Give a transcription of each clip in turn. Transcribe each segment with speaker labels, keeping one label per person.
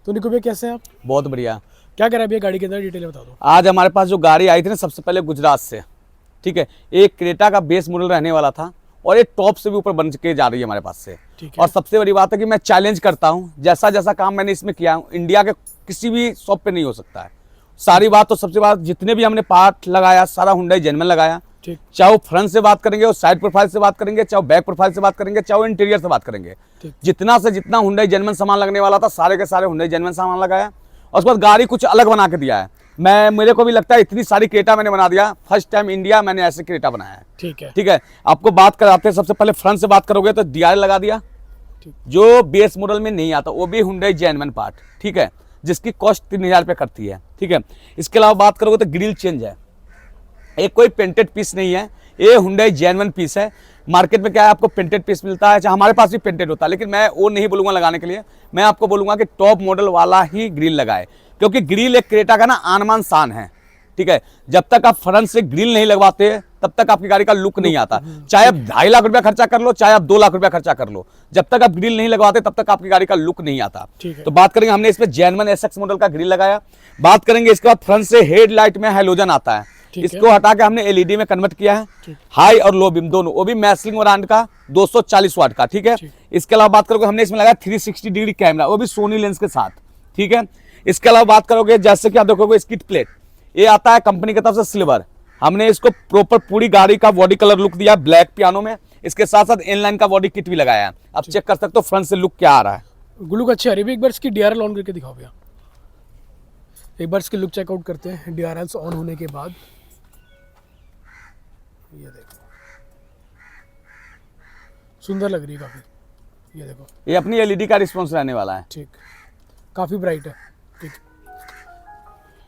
Speaker 1: तो निको भैया कैसे हैं आप?
Speaker 2: बहुत बढ़िया।
Speaker 1: क्या करा भैया गाड़ी के अंदर, डिटेल बता दो।
Speaker 2: आज हमारे पास जो गाड़ी आई थी ना, सबसे पहले गुजरात से, ठीक है, एक क्रेटा का बेस मॉडल रहने वाला था और ये टॉप से भी ऊपर बन के जा रही है हमारे पास से।
Speaker 1: ठीक है।
Speaker 2: और सबसे बड़ी बात है कि मैं चैलेंज करता हूँ, जैसा जैसा काम मैंने इसमें किया हूँ इंडिया के किसी भी शॉप पे नहीं हो सकता है। सारी बात तो सबसे बात, जितने भी हमने पार्ट लगाया सारा हुंडई जेन्युइन लगाया।
Speaker 1: ठीक।
Speaker 2: चाहे वो फ्रंट से बात करेंगे और साइड प्रोफाइल से बात करेंगे, चाहे बैक प्रोफाइल से बात करेंगे, चाहे वो इंटीरियर से बात करेंगे, जितना से जितना हुंडई जेन्युइन सामान लगने वाला था सारे के सारे हुंडई जेन्युइन सामान लगाया। और उसके बाद गाड़ी कुछ अलग बना के दिया है। मेरे को भी लगता है इतनी सारी क्रेटा मैंने बना दिया, फर्स्ट टाइम इंडिया मैंने ऐसे क्रेटा बनाया है।
Speaker 1: ठीक है।
Speaker 2: ठीक है, आपको बात कराते हैं। सबसे पहले फ्रंट से बात करोगे तो डीआर लगा दिया, जो बेस मॉडल में नहीं आता, वो भी हुंडई जेन्युइन पार्ट, ठीक है, जिसकी कॉस्ट 3000 रुपये करती है। ठीक है, इसके अलावा बात करोगे तो ग्रिल चेंज है, एक कोई पेंटेड पीस नहीं है, ये हुंडई जेन्युइन पीस है। मार्केट में क्या है, आपको पेंटेड पीस मिलता है, चाहे हमारे पास भी पेंटेड होता है, लेकिन मैं वो नहीं बोलूंगा लगाने के लिए। मैं आपको बोलूंगा कि टॉप मॉडल वाला ही ग्रिल लगाए, क्योंकि ग्रिल एक क्रेटा का ना आनमान शान है। ठीक है, जब तक आप फ्रंट से ग्रिल नहीं लगवाते तब तक आपकी गाड़ी का लुक नहीं आता। चाहे आप 2.5 लाख रुपया खर्चा कर लो, चाहे आप 2 लाख रुपया खर्चा कर लो, जब तक आप ग्रिल नहीं लगवाते तब तक आपकी गाड़ी का लुक नहीं आता। तो बात करेंगे, हमने इसमें जेन्युइन एसएक्स मॉडल का ग्रिल लगाया। बात करेंगे इसके बाद फ्रंट से हेडलाइट में हैलोजन आता है, इसको हटा के हमने एलईडी में कन्वर्ट किया है, हाई और लो बीम दोनों, वो भी मैसलिंग ब्रांड का 240 वाट का। ठीक है, इसके अलावा बात करोगे हमने इसमें लगाया 360 डिग्री कैमरा, वो भी सोनी लेंस के साथ। ठीक है, इसके अलावा बात करोगे जैसे कि आप देखोगे स्किड प्लेट, ये आता है कंपनी की तरफ से सिल्वर। हमने इसको प्रॉपर पूरी गाड़ी का बॉडी कलर लुक दिया ब्लैक पियानो में, इसके साथ साथ इनलाइन का बॉडी किट भी लगाया है। आप चेक कर सकते हो फ्रंट से लुक क्या आ रहा है।
Speaker 1: लुक अच्छी आ रही है। एक बार इसकी डीआरएल ऑन करके दिखाओ भैया, एक बार इसकी लुक चेकआउट करते हैं डीआरएल ऑन होने के बाद। ये देखो सुंदर लग रही है काफी। ये देखो,
Speaker 2: ये अपनी एलईडी का रिस्पॉन्स रहने वाला है।
Speaker 1: ठीक, काफी ब्राइट है। ठीक,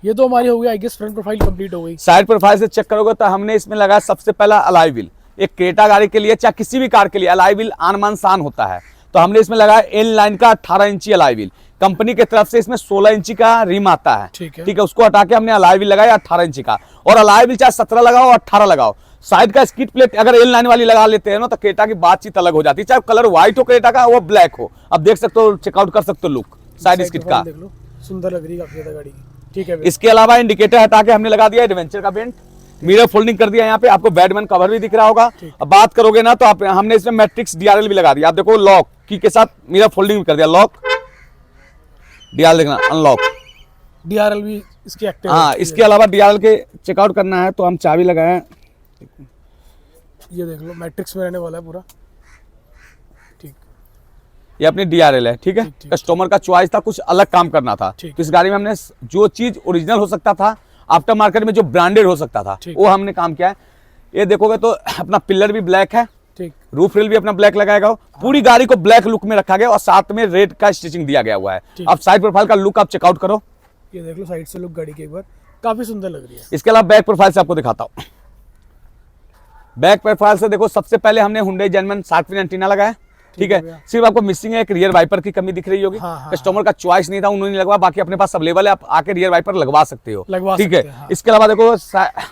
Speaker 1: ये तो हमारी हो गई I guess front profile complete हो गई।
Speaker 2: साइड प्रोफाइल से चेक करोगे तो हमने इसमें लगाया सबसे पहला अलाई व्हील। एक क्रेटा गाड़ी के लिए चाहे किसी भी कार के लिए अलाई व्हील आनमान शान होता है, तो हमने इसमें लगाया इन लाइन का 18 इंची अलाई व्हील। कंपनी की तरफ से इसमें 16 इंची का रिम आता है। ठीक है, उसको हटा के हमने अलाई व्हील लगाया 18 इंची का। और अलाई व्हील चाहे 17 लगाओ 18 लगाओ, साइड का स्किड प्लेट अगर एल लाइन वाली लगा लेते हैं ना तो क्रेटा की बातचीत अलग हो जाती है, चाहे कलर व्हाइट हो क्रेटा का वो ब्लैक हो। अब देख सकते हो, चेकआउट कर सकते हो लुक साइड स्किड का,
Speaker 1: देख लो, सुंदर लग रही है काफी गाड़ी की। ठीक है,
Speaker 2: इसके अलावा इंडिकेटर हटा के हमने लगा दिया एडवेंचर का पेंट, मिरर फोल्डिंग कर दिया, यहाँ पे आपको बैटमैन कवर भी दिख रहा होगा। अब बात करोगे ना तो आप, हमने इसमें मैट्रिक्स डीआरएल भी लगा दिया। आप देखो लॉक की के साथ मिरर फोल्डिंग भी कर दिया, लॉक डीआरएल देखना, अनलॉक
Speaker 1: डीआरएल भी इसकी एक्टिव।
Speaker 2: हाँ, इसके अलावा डीआरएल के चेकआउट करना है तो हम चाबी लगाए,
Speaker 1: ये देख लो मैट्रिक्स में रहने वाला है पूरा। ठीक,
Speaker 2: ये अपनी डीआरएल है। ठीक है, कस्टमर का चॉइस था, कुछ अलग काम करना था, तो इस गाड़ी में हमने जो चीज ओरिजिनल हो सकता था, आफ्टर मार्केट में जो ब्रांडेड हो सकता था, वो हमने काम किया है। ये देखोगे तो अपना पिलर भी ब्लैक है, ठीक, रूफ रेल भी अपना ब्लैक लगाएगा। पूरी गाड़ी को ब्लैक लुक में रखा गया और साथ में रेड का स्टिचिंग दिया गया हुआ है। अब साइड प्रोफाइल का लुक आप चेकआउट करो,
Speaker 1: ये देख लो साइड से लुक गाड़ी की एक बार, काफी सुंदर लग रही है।
Speaker 2: इसके अलावा बैक प्रोफाइल से आपको दिखाता हूँ। बैक प्रोफाइल से देखो, सबसे पहले हमने Hyundai genuine shark fin antenna लगाया। ठीक है, सिर्फ आपको मिसिंग है एक रियर वाइपर की कमी दिख रही होगी। कस्टमर का चॉइस नहीं था, उन्होंने लगवा, बाकी अपने पास अवेलेबल है, आप आके रियर वाइपर लगवा सकते हो। ठीक है, इसके अलावा देखो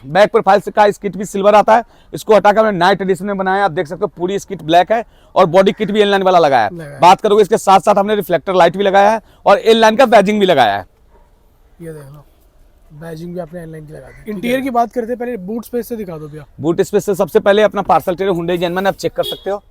Speaker 2: बैक प्रोफाइल से का स्किट भी सिल्वर आता है, इसको हटाकर हमने नाइट एडिशन में बनाया। आप देख सकते हो पूरी स्किट ब्लैक है और बॉडी किट भी एल लाइन वाला लगाया है। बात करोगे इसके साथ साथ हमने रिफ्लेक्टर लाइट भी लगाया है और एल लाइन का बैजिंग भी लगाया है।
Speaker 1: ये देख लो, बैजिंग भी आपने एल-लाइन की लगा दी। इंटीरियर की बात करते हैं, पहले बूट स्पेस से दिखा दो भैया।
Speaker 2: बूट स्पेस से सबसे पहले अपना पार्सल ट्रे हुंडई जेन्युइन आप चेक कर सकते हो।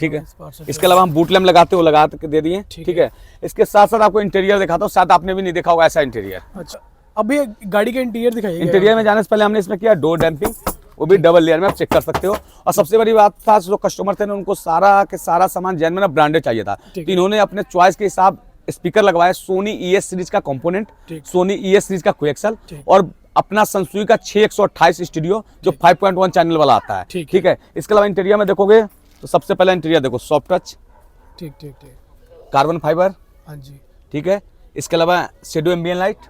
Speaker 2: ठीक है, इसके अलावा हम बूट लैम्प लगाते हो, लगा के दे दिए। ठीक है, इसके साथ साथ आपको इंटीरियर दिखाता हूँ, शायद आपने भी नहीं देखा होगा ऐसा इंटीरियर। अच्छा, अब ये गाड़ी का इंटीरियर दिखाइए। इंटीरियर में जाने से पहले हमने इसमें किया डोर डैम्पिंग, वो भी डबल लेयर में आप चेक कर सकते हो। और सबसे बड़ी बात था, जो कस्टमर थे ना, उनको सारा के सारा सामान जेन्युइन ब्रांडेड चाहिए था, तो इन्होंने अपने चॉइस के हिसाब स्पीकर लगवाए, सोनी ईएस सीरीज का कंपोनेंट, सोनी ईएस सीरीज का कोएक्सल और अपना संसुई का 6128 स्टूडियो जो 5.1 चैनल वाला आता है। ठीक है, इसके अलावा इंटीरियर में देखोगे तो सबसे पहले इंटीरियर देखो सॉफ्ट टच, ठीक ठीक ठीक, कार्बन फाइबर। हाँ जी, ठीक है, इसके अलावा शेडो एम्बियन लाइट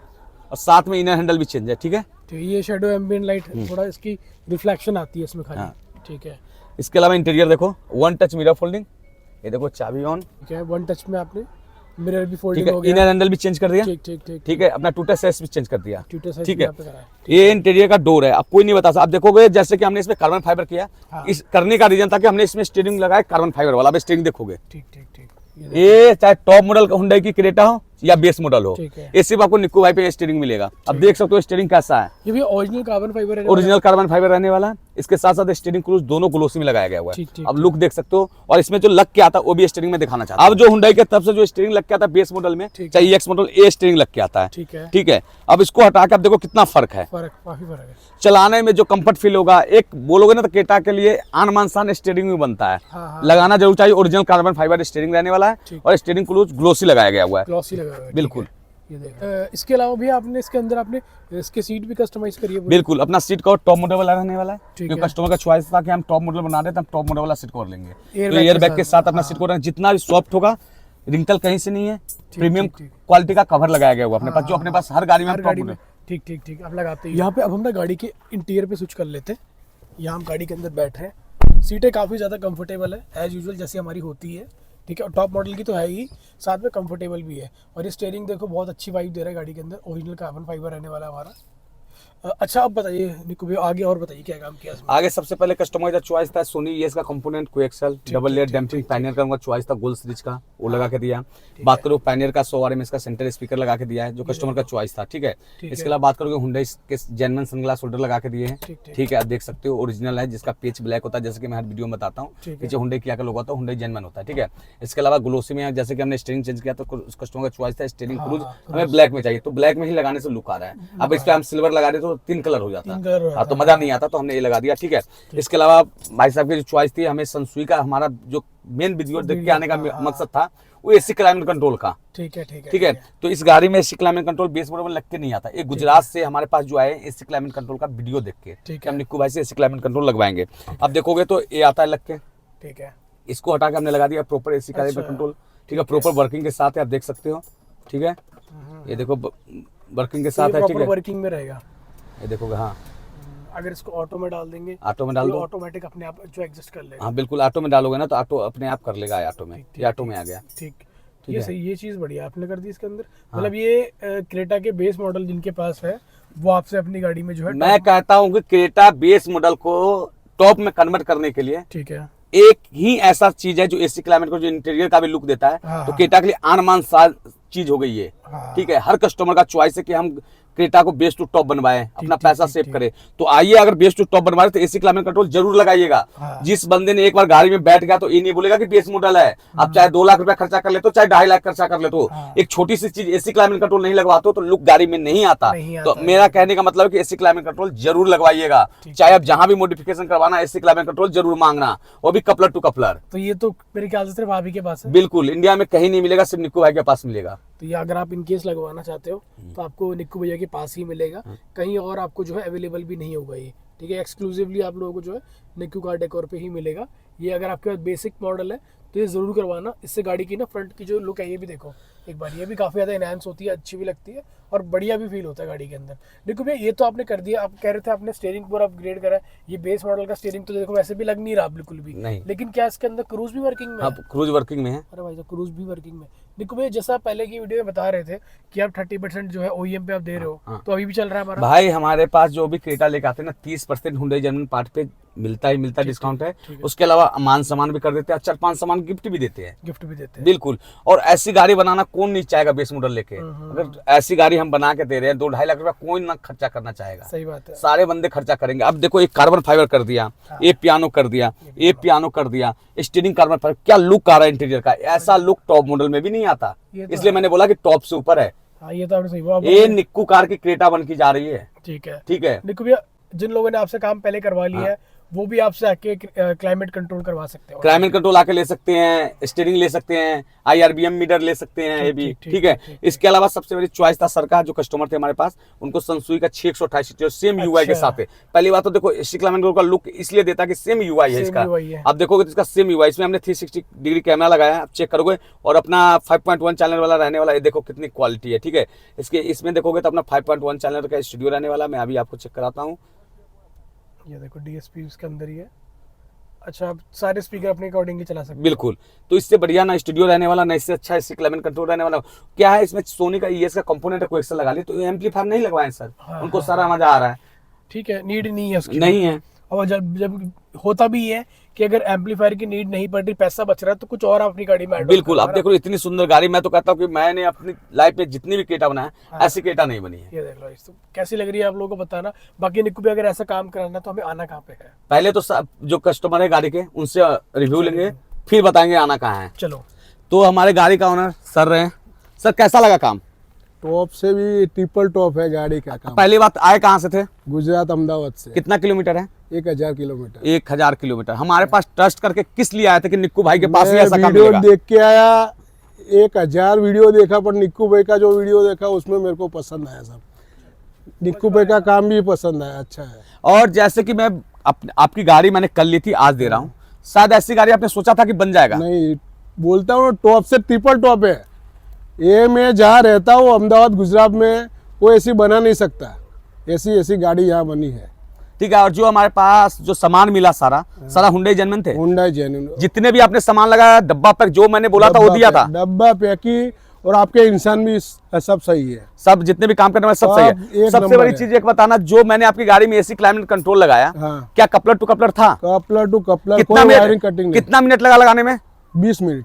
Speaker 2: और साथ में इनर हैंडल भी चेंज है। ठीक है,
Speaker 1: ये शेडो एम्बियन लाइट थोड़ा इसकी रिफ्लेक्शन आती है इसमें खाली। ठीक है,
Speaker 2: इसके अलावा इंटीरियर देखो वन टच मिरर फोल्डिंग, ये देखो चाबी ऑन। ठीक है,
Speaker 1: वन टच में आपने मिरर भी फोल्डिंग हो गया,
Speaker 2: इनर हैंडल भी चेंज कर दिया।
Speaker 1: ठीक ठीक ठीक,
Speaker 2: ठीक है, अपना टूटर साइज भी चेंज कर दिया।
Speaker 1: ठीक है,
Speaker 2: ये इंटीरियर का डोर है, अब कोई नहीं बता सकता। आप देखोगे जैसे कि हमने इसमें कार्बन फाइबर किया, इस करने का रीजन था कि हमने इसमें स्टीयरिंग लगाया कार्बन फाइबर वाला। अब स्टीयरिंग देखोगे, ठीक ठीक ठीक, ये चाहे टॉप मॉडल हुंडई की क्रेटा हो या बेस मॉडल हो,
Speaker 1: ठीक है।
Speaker 2: ये सिर्फ आपको निक्कू भाई पे स्टीयरिंग मिलेगा। अब देख सकते हो स्टीयरिंग कैसा है,
Speaker 1: ये भी ओरिजिनल कार्बन फाइबर है,
Speaker 2: ओरिजिनल कार्बन फाइबर रहने वाला है। इसके साथ साथ स्टीयरिंग क्रूज दोनों ग्लोसी में लगाया गया हुआ है।
Speaker 1: ठीक, ठीक,
Speaker 2: अब लुक देख सकते हो, और इसमें जो लग के आता है वो भी स्टीयरिंग में दिखाना चाहता हूं। अब जो हुंडई के तरफ से जो स्टीयरिंग लग के आता है बेस मॉडल में,
Speaker 1: ठीक
Speaker 2: चाहे एक्स मॉडल, ये स्टीयरिंग लग के आता है।
Speaker 1: ठीक है,
Speaker 2: ठीक है, अब इसको हटा के अब देखो कितना फर्क है,
Speaker 1: काफी फर्क है।
Speaker 2: चलाने में जो कंफर्ट फील होगा, एक बोलोगे ना तो क्रेटा के लिए आन मान शान स्टीयरिंग भी बनता है।
Speaker 1: हाँ,
Speaker 2: लगाना जरूर चाहिए, ओरिजिनल कार्बन फाइबर स्टीयरिंग रहने वाला है,
Speaker 1: ठीक।
Speaker 2: और स्टीयरिंग क्रूज ग्लोसी लगाया गया हुआ है।
Speaker 1: ग्लॉसी लगा हुआ है,
Speaker 2: बिल्कुल।
Speaker 1: ये देखो। इसके अलावा भी आपने इसके अंदर आपने इसके सीट भी कस्टमाइज करी है पूरी?
Speaker 2: बिल्कुल, अपना सीट कवर टॉप मॉडल वाला रहने वाला है,
Speaker 1: ठीक
Speaker 2: क्योंकि
Speaker 1: है।
Speaker 2: कस्टमर का चॉइस था कि हम टॉप मॉडल बना रहे हैं तो हम टॉप मॉडल वाला सीट कवर लेंगे। तो
Speaker 1: Airbag
Speaker 2: एयर
Speaker 1: के
Speaker 2: बैग के
Speaker 1: साथ,
Speaker 2: साथ अपना सीट कवर जितना भी सॉफ्ट होगा, रिंकल कहीं से नहीं है, प्रीमियम
Speaker 1: ठीक।
Speaker 2: क्वालिटी का कवर लगाया गया हुआ अपने पास, जो अपने पास हर गाड़ी में
Speaker 1: हर
Speaker 2: टॉप
Speaker 1: गाड़ी में।
Speaker 2: मॉडल।
Speaker 1: ठीक ठीक ठीक, अब लगाते हैं। यहाँ पे अब हम ना गाड़ी के इंटीरियर पे स्विच कर लेते हैं। यहाँ हम गाड़ी के अंदर बैठ रहे हैं, सीटें काफ़ी ज़्यादा कंफर्टेबल है एज यूजुअल जैसी हमारी होती है। ठीक है, और टॉप मॉडल की तो है ही, साथ में कंफर्टेबल भी है। और ये स्टीयरिंग देखो बहुत अच्छी वाइब दे रहा है गाड़ी के अंदर, ओरिजिनल कार्बन फाइबर रहने वाला है हमारा। अच्छा, अब बताइए निक्कू भैया, आगे और बताइए क्या काम किया इसमें?
Speaker 2: आगे सबसे पहले कस्टमर का चॉइस था सोनी ईएस का component coaxial double layer damping pannier का उनका चॉइस था, गोल्ड सीरीज का, वो लगा के दिया। बात करो पैनियर का 100 RMS का सेंटर स्पीकर लगा के दिया है, जो कस्टमर का चॉइस था। ठीक है, इसके अलावा बात करोगे हुंडई के जेन्युइन सनग्लास होल्डर लगा के दिए हैं। ठीक है, आप देख सकते हो ओरिजिनल है, जिसका पेच ब्लैक होता है, जैसे कि मैं हर वीडियो में बताता हूँ। पीछे हुंडई किया का लोगो होता है, हुंडई जेन्युइन होता है। ठीक है, इसके अलावा ग्लोसी में जैसे कि हमने स्टीयरिंग चेंज किया तो कस्टमर का चॉइस था स्टीयरिंग क्रूज हमें ब्लैक में चाहिए, तो ब्लैक में ही लगाने से लुक आ रहा है। अब इस पे हम सिल्वर लगा रहे तो 3 कलर हो जाता है, हाँ, तो मजा नहीं आता, तो हमने ये लगा दिया। ठीक है, इसके अलावा भाई साहब की जो चॉइस थी, हमें सनसुई का हमारा जो मेन वीडियो देख के आने का मकसद था वो एसी क्लाइमेट कंट्रोल का।
Speaker 1: ठीक है, ठीक है,
Speaker 2: ठीक है, तो इस गाड़ी में AC climate control base model में लग के नहीं आता, एक गुजरात से हमारे पास जो आए एसी क्लाइमेट कंट्रोल का वीडियो देख के,
Speaker 1: ठीक
Speaker 2: हम निक्कू भाई से एसी क्लाइमेट कंट्रोल लगवाएंगे। अब देखोगे तो ये आता है लग के,
Speaker 1: ठीक है,
Speaker 2: इसको हटा के हमने लगा दिया प्रॉपर एसी क्लाइमेट कंट्रोल। ठीक है, प्रॉपर वर्किंग के साथ है, आप देख सकते हो। ठीक है, ये देखो वर्किंग के साथ है। ठीक है,
Speaker 1: वर्किंग में रहेगा,
Speaker 2: ये देखोगे। हाँ,
Speaker 1: अगर इसको ऑटो में डाल देंगे,
Speaker 2: ऑटो में डाल दो,
Speaker 1: ऑटोमेटिक अपने आप जो एडजस्ट कर लेगा।
Speaker 2: हाँ बिल्कुल, ऑटो में डालोगे ना तो ऑटो अपने आप कर लेगा, ऑटो में, ये ऑटो में आ गया।
Speaker 1: ठीक,
Speaker 2: ठीक
Speaker 1: ये
Speaker 2: है।
Speaker 1: सही, ये चीज़ बढ़िया आपने कर दी इसके अंदर। मतलब ये क्रेटा के बेस मॉडल जिनके पास है वो आपसे अपनी गाड़ी में जो है
Speaker 2: मैं कहता हूँ कि क्रेटा बेस मॉडल को टॉप में कन्वर्ट करने के लिए
Speaker 1: ठीक है,
Speaker 2: एक ही ऐसा चीज है जो एसी क्लाइमेट को जो इंटीरियर का भी लुक देता है,
Speaker 1: हाँ,
Speaker 2: तो क्रेटा के लिए आन साल चीज हो गई है।
Speaker 1: हाँ।
Speaker 2: ठीक है, हर कस्टमर का चॉइस है कि हम क्रेटा को बेस टू टॉप बनवाए, अपना पैसा सेव करे। तो आइए, अगर बेस टू टॉप बनवा रहे तो एसी क्लाइमेट कंट्रोल जरूर लगाइएगा।
Speaker 1: हाँ।
Speaker 2: जिस बंदे ने एक बार गाड़ी में बैठ गया तो ये नहीं बोलेगा कि बेस मॉडल है। आप चाहे 2 लाख रुपया खर्चा कर ले तो चाहे 2.5 लाख खर्चा कर ले तो एक छोटी सी चीज एसी क्लाइमेट कंट्रोल नहीं लगवाते हो तो लुक गाड़ी में नहीं आता। तो मेरा कहने का मतलब है कि एसी क्लाइमेट कंट्रोल जरूर लगवाइएगा, चाहे आप जहां भी मॉडिफिकेशन करवाना एसी क्लाइमेट कंट्रोल जरूर मांगना, वो भी कपलर टू कपलर।
Speaker 1: तो ये तो मेरे ख्याल से सिर्फ आप ही के पास है।
Speaker 2: बिल्कुल, इंडिया में कहीं नहीं मिलेगा, सिर्फ निक्कू भाई के पास मिलेगा।
Speaker 1: तो ये अगर आप इनकेस लगवाना चाहते हो तो आपको निक्कू भैया के पास ही मिलेगा, कहीं और आपको जो है अवेलेबल भी नहीं होगा ये। ठीक है, एक्सक्लूसिवली आप लोगों को जो है निक्कू कार डेकोर पे ही मिलेगा। ये अगर आपके पास बेसिक मॉडल है तो ये ज़रूर करवाना, इससे गाड़ी की ना फ्रंट की जो लुक है ये भी देखो एक बार, ये भी काफ़ी ज़्यादा एनहांस होती है, अच्छी भी लगती है और बढ़िया भी फील होता है गाड़ी के अंदर। देखो भैया, ये तो आपने कर दिया, आप कह रहे थे आपने स्टीयरिंग पूरा अपग्रेड करा है। ये बेस मॉडल का स्टीयरिंग तो देखो वैसे भी लग नहीं रहा बिल्कुल भी
Speaker 2: नहीं,
Speaker 1: लेकिन क्या इसके अंदर क्रूज भी वर्किंग में है?
Speaker 2: क्रूज वर्किंग में है।
Speaker 1: अरे भाई साहब, क्रूज भी वर्किंग में। देखो भैया, जैसा पहले की वीडियो में बता रहे थे कि आप 30% जो है OEM पे आप दे रहे हो, तो अभी भी चल रहा है हमारा?
Speaker 2: भाई हमारे पास जो भी क्रेटा लेके आते हैं ना 30% हुंडई जेन्युइन पार्ट पे मिलता ही मिलता डिस्काउंट है। उसके अलावा मान सामान भी कर देते हैं, 4-5 सामान गिफ्ट भी देते हैं।
Speaker 1: गिफ्ट भी देते हैं,
Speaker 2: बिल्कुल। और ऐसी गाड़ी बनाना कौन नहीं चाहेगा बेस मॉडल लेके? अगर ऐसी गाड़ी हम बना के दे रहे हैं 2-2.5 लाख रुपया कोई ना खर्चा करना चाहेगा।
Speaker 1: सही बात है,
Speaker 2: सारे बंदे खर्चा करेंगे। अब देखो, एक कार्बन फाइबर कर दिया, ये पियानो कर दिया, ये पियानो कर दिया, स्टीयरिंग कार्बन फाइबर, क्या लुक आ रहा है इंटीरियर का। ऐसा लुक टॉप मॉडल में भी नहीं आता, इसलिए मैंने बोला कि टॉप से ऊपर है।
Speaker 1: ये तो आपने सही बोला।
Speaker 2: ये निक्कू कार की क्रेटा बन की जा रही है।
Speaker 1: ठीक है,
Speaker 2: ठीक है।
Speaker 1: निक्कू भैया, जिन लोगों ने आपसे काम पहले करवा लिया है वो भी आपसे आके क्लाइमेट कंट्रोल करवा सकते हो।
Speaker 2: क्लाइमेट कंट्रोल आके ले सकते हैं, स्टीयरिंग ले सकते हैं, IRBM मीटर ले सकते हैं, ये भी ठीक है। इसके अलावा सबसे बड़ी चॉइस था सर का, जो कस्टमर थे हमारे पास, उनको सनसुई का 6128 सेम UI के साथ है। पहली बात तो देखो, एसी क्लाइमेट कंट्रोल का लुक इसलिए देता है कि सेम UI है इसका। आप देखोगे तो इसका सेम UI, इसमें हमने 360 डिग्री कैमरा लगाया है, आप चेक करोगे। और अपना 5.1 चैनल वाला रहने वाला, ये देखो कितनी क्वालिटी है। ठीक है, इसके इसमें देखोगे तो अपना 5.1 चैनल का स्टूडियो रहने वाला। मैं अभी आपको चेक कराता हूँ,
Speaker 1: ये देखो DSP उसके अंदर ही है। अच्छा, आप सारे स्पीकर अपने अकॉर्डिंगली चला सकते हैं।
Speaker 2: बिल्कुल। तो इससे बढ़िया ना स्टूडियो रहने वाला, ना इससे अच्छा इससे क्लाइमेट कंट्रोल रहने वाला। क्या है, इसमें सोनी का ES का कंपोनेंट है, कोएक्सल लगा ली, तो एम्पलीफायर नहीं लगवाए सर, उनको सारा मजा आ रहा है।
Speaker 1: ठीक है, नीड नहीं है उसकी,
Speaker 2: नहीं है।
Speaker 1: और जब होता भी है कि अगर एम्पलीफायर की नीड नहीं पड़ रही, पैसा बच रहा है, तो कुछ और आप अपनी गाड़ी में ऐड
Speaker 2: बिल्कुल। आप देखो इतनी सुंदर गाड़ी, मैं तो कहता हूँ कि मैंने अपनी लाइफ में जितनी भी केटा बनाया
Speaker 1: हाँ।
Speaker 2: ऐसी केटा नहीं बनी है।
Speaker 1: ये देख लो इस, तो कैसी लग रही है आप लोगों को बताना। बाकी निक्कू भी अगर ऐसा काम कराना तो हमें आना कहाँ पे है?
Speaker 2: पहले तो जो कस्टमर है गाड़ी के उनसे रिव्यू लेंगे, फिर बताएंगे आना कहाँ है।
Speaker 1: चलो।
Speaker 2: तो हमारे गाड़ी का ओनर सर रहे। सर कैसा लगा काम?
Speaker 3: टॉप से भी ट्रिपल टॉप है गाड़ी का काम।
Speaker 2: पहली बात, आए कहाँ से थे?
Speaker 3: गुजरात अहमदाबाद से।
Speaker 2: कितना किलोमीटर है?
Speaker 3: 1000 किलोमीटर।
Speaker 2: 1000 किलोमीटर। हमारे पास ट्रस्ट करके किस लिए आए थे कि निक्कू भाई के पास ही
Speaker 3: मैं
Speaker 2: ऐसा काम
Speaker 3: वीडियो
Speaker 2: मिलेगा?
Speaker 3: देख के आया, 1000 वीडियो देखा, पर निक्कू भाई का जो वीडियो देखा उसमें मेरे को पसंद आया सब। निक्कू भाई का काम भी पसंद आया, अच्छा है।
Speaker 2: और जैसे कि मैं आपकी गाड़ी मैंने कल ली थी, आज दे रहा हूँ, शायद ऐसी गाड़ी आपने सोचा था कि बन जाएगा?
Speaker 3: नहीं, बोलता हूँ टॉप से ट्रिपल टॉप है ये। मैं जहाँ रहता हूँ अहमदाबाद गुजरात में, वो ऐसी बना नहीं सकता। ऐसी गाड़ी यहाँ बनी है।
Speaker 2: ठीक है। और जो हमारे पास जो सामान मिला सारा हुंडई जेन्युइन थे?
Speaker 3: Honda genuine.
Speaker 2: जितने भी आपने सामान लगाया, डब्बा पैक जो मैंने बोला था वो दिया था?
Speaker 3: डब्बा पैकी और आपके इंसान भी सब सही है।
Speaker 2: सब जितने भी काम करने वाले सब सही है।
Speaker 3: एक
Speaker 2: सबसे
Speaker 3: नंबर
Speaker 2: बड़ी
Speaker 3: है।
Speaker 2: चीज एक बताना, जो मैंने आपकी गाड़ी में एसी क्लाइमेट कंट्रोल लगाया,
Speaker 3: हाँ।
Speaker 2: क्या कपलर टू कपलर था?
Speaker 3: कपलर टू कपलर,
Speaker 2: कितना
Speaker 3: कोई
Speaker 2: मिनट
Speaker 3: वायरिंग कटिंग नहीं।
Speaker 2: कितना मिनट लगा लगाने में?
Speaker 3: 20 मिनट।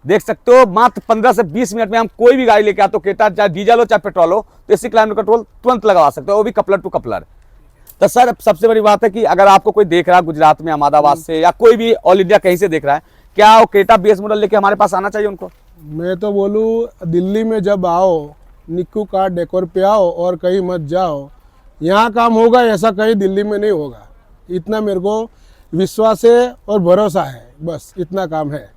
Speaker 2: देख सकते हो, मात्र 15 से 20 मिनट में हम कोई भी गाड़ी लेके आते हो, केटा चाहे डीजल हो चाहे पेट्रोल हो, तो एसी क्लाइमेट कंट्रोल तुरंत लगवा सकते हो, वो भी कपलर टू कपलर। तो सर सबसे बड़ी बात है कि अगर आपको कोई देख रहा है गुजरात में अहमदाबाद से या कोई भी ऑल इंडिया कहीं से देख रहा है, क्या वो क्रेटा बेस मॉडल लेके हमारे पास आना चाहिए उनको?
Speaker 3: मैं तो बोलूँ दिल्ली में जब आओ, निक्कू कार डेकोर पे आओ और कहीं मत जाओ। यहाँ काम होगा ऐसा कहीं दिल्ली में नहीं होगा। इतना मेरे को विश्वास है और भरोसा है, बस इतना काम है।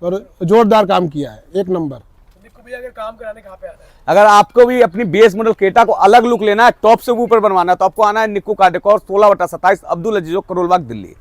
Speaker 3: और जोरदार काम किया है, एक नंबर।
Speaker 1: निक्कू भैया अगर काम कराने कहाँ पे आना है?
Speaker 2: अगर आपको भी अपनी बेस मॉडल क्रेटा को अलग लुक लेना है, टॉप से ऊपर बनवाना है, तो आपको आना है निक्कू कार डेकोर 16/27 अब्दुल अजीज करोल बाग दिल्ली।